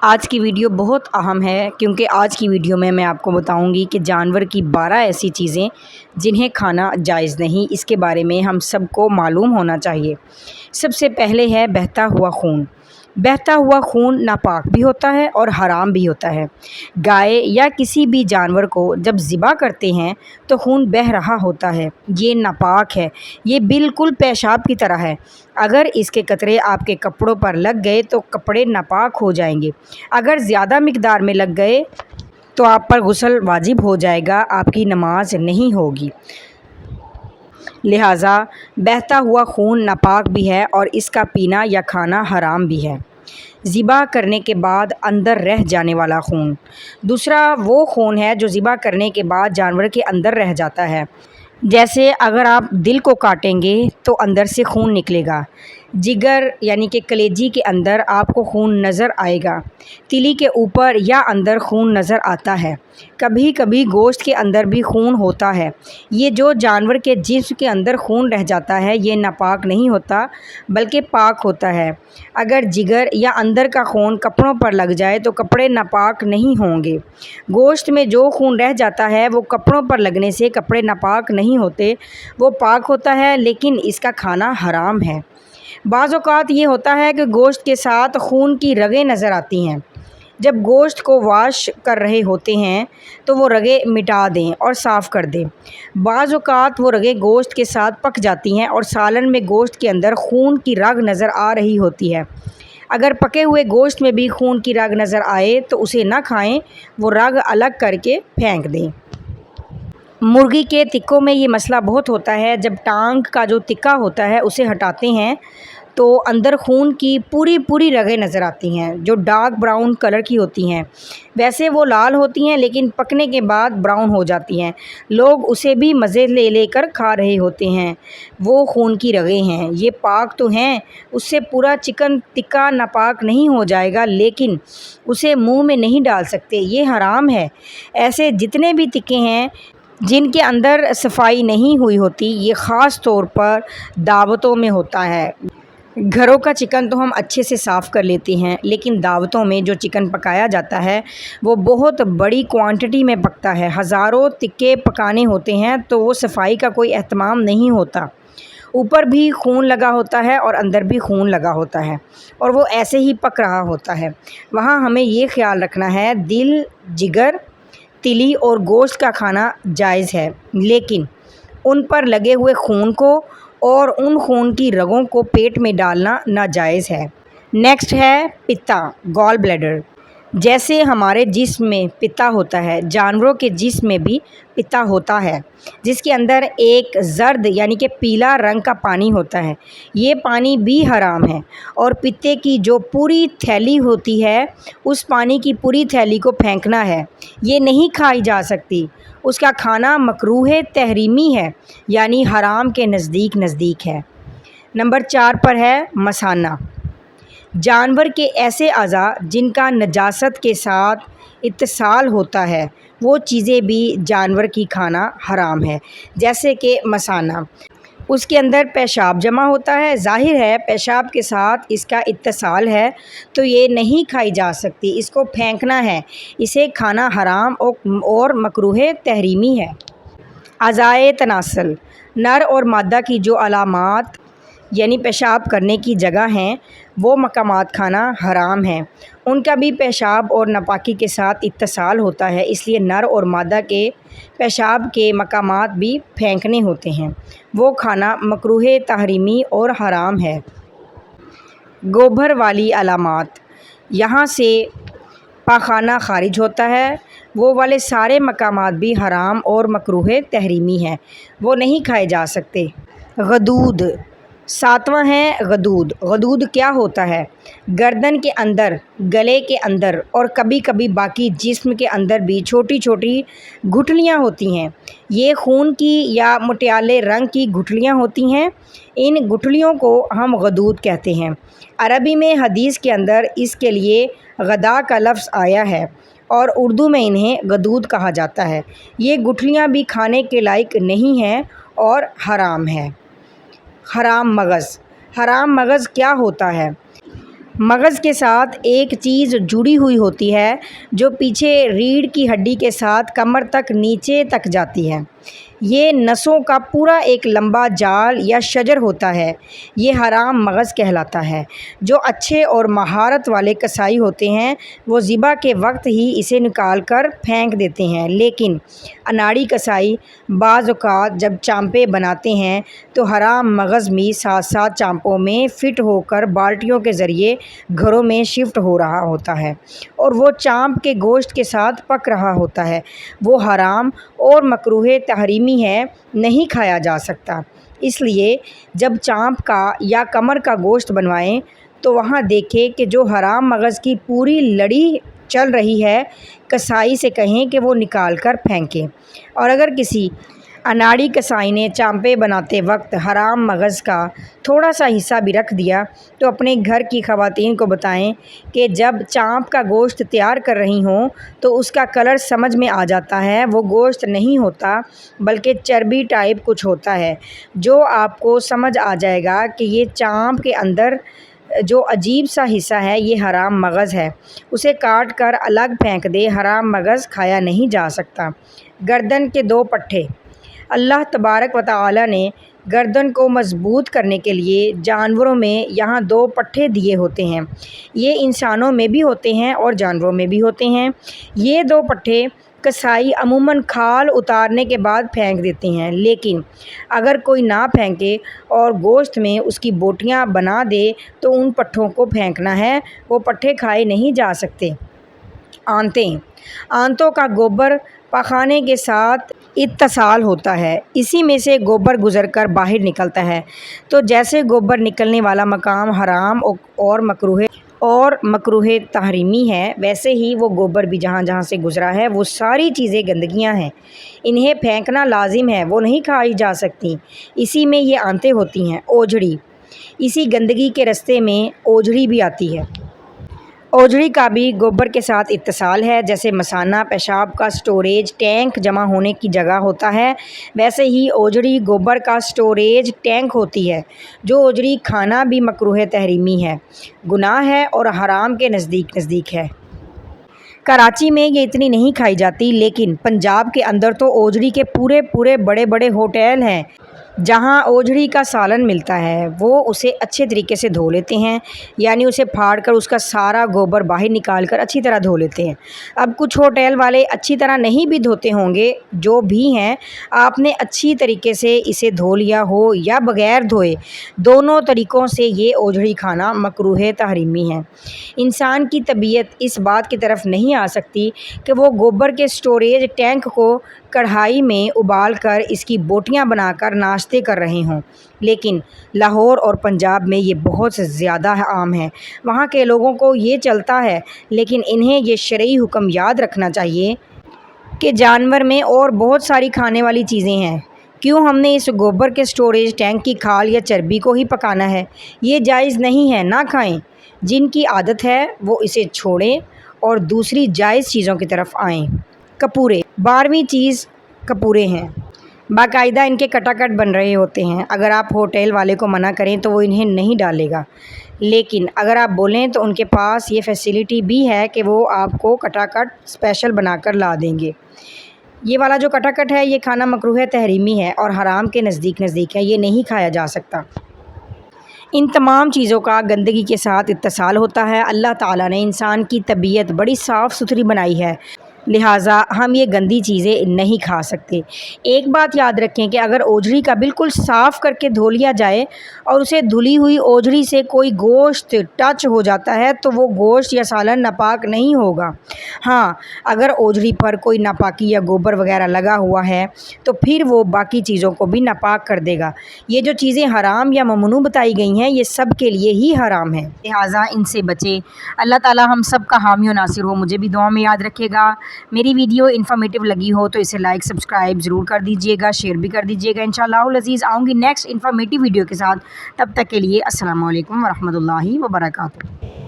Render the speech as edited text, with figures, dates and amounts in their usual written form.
آج کی ویڈیو بہت اہم ہے کیونکہ آج کی ویڈیو میں آپ کو بتاؤں گی کہ جانور کی 12 ایسی چیزیں جنہیں کھانا جائز نہیں، اس کے بارے میں ہم سب کو معلوم ہونا چاہیے۔ سب سے پہلے ہے بہتا ہوا خون۔ بہتا ہوا خون ناپاک بھی ہوتا ہے اور حرام بھی ہوتا ہے۔ گائے یا کسی بھی جانور کو جب ذبح کرتے ہیں تو خون بہہ رہا ہوتا ہے، یہ ناپاک ہے، یہ بالکل پیشاب کی طرح ہے۔ اگر اس کے قطرے آپ کے کپڑوں پر لگ گئے تو کپڑے ناپاک ہو جائیں گے۔ اگر زیادہ مقدار میں لگ گئے تو آپ پر غسل واجب ہو جائے گا، آپ کی نماز نہیں ہوگی۔ لہٰذا بہتا ہوا خون ناپاک بھی ہے اور اس کا پینا یا کھانا حرام بھی ہے۔ ذبح کرنے کے بعد اندر رہ جانے والا خون۔ دوسرا وہ خون ہے جو ذبح کرنے کے بعد جانور کے اندر رہ جاتا ہے۔ جیسے اگر آپ دل کو کاٹیں گے تو اندر سے خون نکلے گا۔ جگر یعنی کہ کلیجی کے اندر آپ کو خون نظر آئے گا۔ تلی کے اوپر یا اندر خون نظر آتا ہے۔ کبھی کبھی گوشت کے اندر بھی خون ہوتا ہے۔ یہ جو جانور کے جسم کے اندر خون رہ جاتا ہے یہ ناپاک نہیں ہوتا بلکہ پاک ہوتا ہے۔ اگر جگر یا اندر کا خون کپڑوں پر لگ جائے تو کپڑے ناپاک نہیں ہوں گے۔ گوشت میں جو خون رہ جاتا ہے وہ کپڑوں پر لگنے سے کپڑے ناپاک نہیں ہوتے، وہ پاک ہوتا ہے لیکن اس کا کھانا حرام ہے۔ بعض اوقات یہ ہوتا ہے کہ گوشت کے ساتھ خون کی رگیں نظر آتی ہیں۔ جب گوشت کو واش کر رہے ہوتے ہیں تو وہ رگیں مٹا دیں اور صاف کر دیں۔ بعض اوقات وہ رگیں گوشت کے ساتھ پک جاتی ہیں اور سالن میں گوشت کے اندر خون کی رگ نظر آ رہی ہوتی ہے۔ اگر پکے ہوئے گوشت میں بھی خون کی رگ نظر آئے تو اسے نہ کھائیں، وہ رگ الگ کر کے پھینک دیں۔ مرغی کے تکوں میں یہ مسئلہ بہت ہوتا ہے۔ جب ٹانگ کا جو تکا ہوتا ہے اسے ہٹاتے ہیں تو اندر خون کی پوری رگیں نظر آتی ہیں جو ڈارک براؤن کلر کی ہوتی ہیں۔ ویسے وہ لال ہوتی ہیں لیکن پکنے کے بعد براؤن ہو جاتی ہیں۔ لوگ اسے بھی مزے لے کر کھا رہے ہوتے ہیں۔ وہ خون کی رگیں ہیں، یہ پاک تو ہیں، اس سے پورا چکن تکا ناپاک نہیں ہو جائے گا لیکن اسے منہ میں نہیں ڈال سکتے، یہ حرام ہے۔ ایسے جتنے بھی تکے ہیں جن کے اندر صفائی نہیں ہوئی ہوتی، یہ خاص طور پر دعوتوں میں ہوتا ہے۔ گھروں کا چکن تو ہم اچھے سے صاف کر لیتے ہیں لیکن دعوتوں میں جو چکن پکایا جاتا ہے وہ بہت بڑی کوانٹٹی میں پکتا ہے، ہزاروں تکے پکانے ہوتے ہیں تو وہ صفائی کا کوئی اہتمام نہیں ہوتا۔ اوپر بھی خون لگا ہوتا ہے اور اندر بھی خون لگا ہوتا ہے اور وہ ایسے ہی پک رہا ہوتا ہے۔ وہاں ہمیں یہ خیال رکھنا ہے دل، جگر، تلی اور گوشت کا کھانا جائز ہے لیکن ان پر لگے ہوئے خون کو اور ان خون کی رگوں کو پیٹ میں ڈالنا ناجائز ہے۔ نیکسٹ ہے پتا، گال بلیڈر۔ جیسے ہمارے جسم میں پتا ہوتا ہے، جانوروں کے جسم میں بھی پتا ہوتا ہے جس کے اندر ایک زرد یعنی کہ پیلا رنگ کا پانی ہوتا ہے، یہ پانی بھی حرام ہے۔ اور پتے کی جو پوری تھیلی ہوتی ہے اس پانی کی پوری تھیلی کو پھینکنا ہے، یہ نہیں کھائی جا سکتی، اس کا کھانا مکروہ تحریمی ہے یعنی حرام کے نزدیک ہے۔ نمبر 4 پر ہے مثانہ۔ جانور کے ایسے اعضاء جن کا نجاست کے ساتھ اتصال ہوتا ہے وہ چیزیں بھی جانور کی کھانا حرام ہے، جیسے کہ مثانہ، اس کے اندر پیشاب جمع ہوتا ہے، ظاہر ہے پیشاب کے ساتھ اس کا اتصال ہے تو یہ نہیں کھائی جا سکتی، اس کو پھینکنا ہے، اسے کھانا حرام اور مکروہ تحریمی ہے۔ اعضائے تناسل، نر اور مادہ کی جو علامات یعنی پیشاب کرنے کی جگہ ہیں وہ مقامات کھانا حرام ہیں، ان کا بھی پیشاب اور ناپاکی کے ساتھ اتصال ہوتا ہے، اس لیے نر اور مادہ کے پیشاب کے مقامات بھی پھینکنے ہوتے ہیں، وہ کھانا مکروہ تحریمی اور حرام ہے۔ گوبر والی علامات، یہاں سے پاخانہ خارج ہوتا ہے، وہ والے سارے مقامات بھی حرام اور مکروہ تحریمی ہیں، وہ نہیں کھائے جا سکتے۔ غدود، 7واں ہے غدود۔ غدود کیا ہوتا ہے؟ گردن کے اندر، گلے کے اندر اور کبھی کبھی باقی جسم کے اندر بھی چھوٹی چھوٹی گٹھلیاں ہوتی ہیں، یہ خون کی یا مٹیالے رنگ کی گٹھلیاں ہوتی ہیں، ان گٹھلیوں کو ہم غدود کہتے ہیں۔ عربی میں حدیث کے اندر اس کے لیے غدا کا لفظ آیا ہے اور اردو میں انہیں غدود کہا جاتا ہے، یہ گٹھلیاں بھی کھانے کے لائق نہیں ہیں اور حرام ہے۔ حرام مغز، حرام مغز کیا ہوتا ہے؟ مغز کے ساتھ ایک چیز جڑی ہوئی ہوتی ہے جو پیچھے ریڑھ کی ہڈی کے ساتھ کمر تک نیچے تک جاتی ہے۔ یہ نسوں کا پورا ایک لمبا جال یا شجر ہوتا ہے۔ یہ حرام مغز کہلاتا ہے۔ جو اچھے اور مہارت والے کسائی ہوتے ہیں وہ ذبح کے وقت ہی اسے نکال کر پھینک دیتے ہیں، لیکن اناڑی کسائی بعض اوقات جب چانپیں بناتے ہیں تو حرام مغز بھی ساتھ ساتھ چانپوں میں فٹ ہو کر بالٹیوں کے ذریعے گھروں میں شفٹ ہو رہا ہوتا ہے اور وہ چانپ کے گوشت کے ساتھ پک رہا ہوتا ہے۔ وہ حرام اور مکروہ تحریمی ہے، نہیں کھایا جا سکتا۔ اس لیے جب چانپ کا یا کمر کا گوشت بنوائیں تو وہاں دیکھیں کہ جو حرام مغز کی پوری لڑی چل رہی ہے، کسائی سے کہیں کہ وہ نکال کر پھینکے، اور اگر کسی اناڑی کسائی نے چانپیں بناتے وقت حرام مغز کا تھوڑا سا حصہ بھی رکھ دیا تو اپنے گھر کی خواتین کو بتائیں کہ جب چانپ کا گوشت تیار کر رہی ہوں تو اس کا کلر سمجھ میں آ جاتا ہے، وہ گوشت نہیں ہوتا بلکہ چربی ٹائپ کچھ ہوتا ہے، جو آپ کو سمجھ آ جائے گا کہ یہ چانپ کے اندر جو عجیب سا حصہ ہے یہ حرام مغز ہے، اسے کاٹ کر الگ پھینک دے۔ حرام مغز کھایا نہیں جا سکتا۔ گردن کے 2 پٹھے۔ اللہ تبارک و تعالی نے گردن کو مضبوط کرنے کے لیے جانوروں میں یہاں 2 پٹھے دیے ہوتے ہیں۔ یہ انسانوں میں بھی ہوتے ہیں اور جانوروں میں بھی ہوتے ہیں۔ یہ 2 پٹھے کسائی عموماً کھال اتارنے کے بعد پھینک دیتے ہیں، لیکن اگر کوئی نہ پھینکے اور گوشت میں اس کی بوٹیاں بنا دے تو ان پٹھوں کو پھینکنا ہے، وہ پٹھے کھائے نہیں جا سکتے۔ آنتیں۔ آنتوں کا گوبر پاخانے کے ساتھ اتصال ہوتا ہے، اسی میں سے گوبر گزر کر باہر نکلتا ہے، تو جیسے گوبر نکلنے والا مقام حرام اور مکروہ تحریمی ہے، ویسے ہی وہ گوبر بھی جہاں جہاں سے گزرا ہے وہ ساری چیزیں گندگیاں ہیں، انہیں پھینکنا لازم ہے، وہ نہیں کھائی جا سکتی۔ اسی میں یہ آنتیں ہوتی ہیں۔ اوجھڑی۔ اسی گندگی کے رستے میں اوجھڑی بھی آتی ہے۔ اوجھڑی کا بھی گوبر کے ساتھ اتصال ہے۔ جیسے مثانہ پیشاب کا سٹوریج ٹینک جمع ہونے کی جگہ ہوتا ہے، ویسے ہی اوجھڑی گوبر کا سٹوریج ٹینک ہوتی ہے۔ جو اوجھڑی کھانا بھی مکروہ تحریمی ہے، گناہ ہے اور حرام کے نزدیک ہے۔ کراچی میں یہ اتنی نہیں کھائی جاتی، لیکن پنجاب کے اندر تو اوجھڑی کے پورے بڑے بڑے ہوٹل ہیں جہاں اوجھڑی کا سالن ملتا ہے۔ وہ اسے اچھے طریقے سے دھو لیتے ہیں، یعنی اسے پھاڑ کر اس کا سارا گوبر باہر نکال کر اچھی طرح دھو لیتے ہیں۔ اب کچھ ہوٹل والے اچھی طرح نہیں بھی دھوتے ہوں گے، جو بھی ہیں آپ نے اچھی طریقے سے اسے دھو لیا ہو یا بغیر دھوئے، دونوں طریقوں سے یہ اوجھڑی کھانا مکروہ تحریمی ہے۔ انسان کی طبیعت اس بات کی طرف نہیں آ سکتی کہ وہ گوبر کے سٹوریج ٹینک کو کڑھائی میں ابال کر اس کی بوٹیاں بنا کر ناشتے کر رہے ہوں، لیکن لاہور اور پنجاب میں یہ بہت زیادہ عام ہے، وہاں کے لوگوں کو یہ چلتا ہے، لیکن انہیں یہ شرعی حکم یاد رکھنا چاہیے کہ جانور میں اور بہت ساری کھانے والی چیزیں ہیں، کیوں ہم نے اس گوبر کے سٹوریج ٹینک کی کھال یا چربی کو ہی پکانا ہے؟ یہ جائز نہیں ہے، نہ کھائیں۔ جن کی عادت ہے وہ اسے چھوڑیں اور دوسری جائز چیزوں کی طرف آئیں۔ کپورے۔ 12ویں چیز کپورے ہیں۔ باقاعدہ ان کے کٹا کٹ بن رہے ہوتے ہیں۔ اگر آپ ہوٹل والے کو منع کریں تو وہ انہیں نہیں ڈالے گا، لیکن اگر آپ بولیں تو ان کے پاس یہ فیسلٹی بھی ہے کہ وہ آپ کو کٹا کٹ اسپیشل بنا کر لا دیں گے۔ یہ والا جو کٹا کٹ ہے یہ کھانا مکروہ تحریمی ہے اور حرام کے نزدیک ہے، یہ نہیں کھایا جا سکتا۔ ان تمام چیزوں کا گندگی کے ساتھ اتصال ہوتا ہے۔ اللہ تعالیٰ نے انسان کی طبیعت بڑی صاف ستھری بنائی ہے، لہٰذا ہم یہ گندی چیزیں نہیں کھا سکتے۔ ایک بات یاد رکھیں کہ اگر اوجھڑی کا بالکل صاف کر کے دھو لیا جائے اور اسے دھلی ہوئی اوجھڑی سے کوئی گوشت ٹچ ہو جاتا ہے تو وہ گوشت یا سالن ناپاک نہیں ہوگا۔ ہاں، اگر اوجھڑی پر کوئی ناپاکی یا گوبر وغیرہ لگا ہوا ہے تو پھر وہ باقی چیزوں کو بھی ناپاک کر دے گا۔ یہ جو چیزیں حرام یا ممنوع بتائی گئی ہیں یہ سب کے لیے ہی حرام ہے، لہٰذا ان سے بچیں۔ اللہ تعالیٰ ہم سب کا حامی و ناصر ہو۔ مجھے بھی دعا میں یاد رکھے گا۔ میری ویڈیو انفارمیٹیو لگی ہو تو اسے لائک سبسکرائب ضرور کر دیجیے گا، شیئر بھی کر دیجیے گا۔ انشاءاللہ العزیز آؤں گی نیکسٹ انفارمیٹیو ویڈیو کے ساتھ، تب تک کے لیے السلام علیکم ورحمۃ اللہ وبرکاتہ۔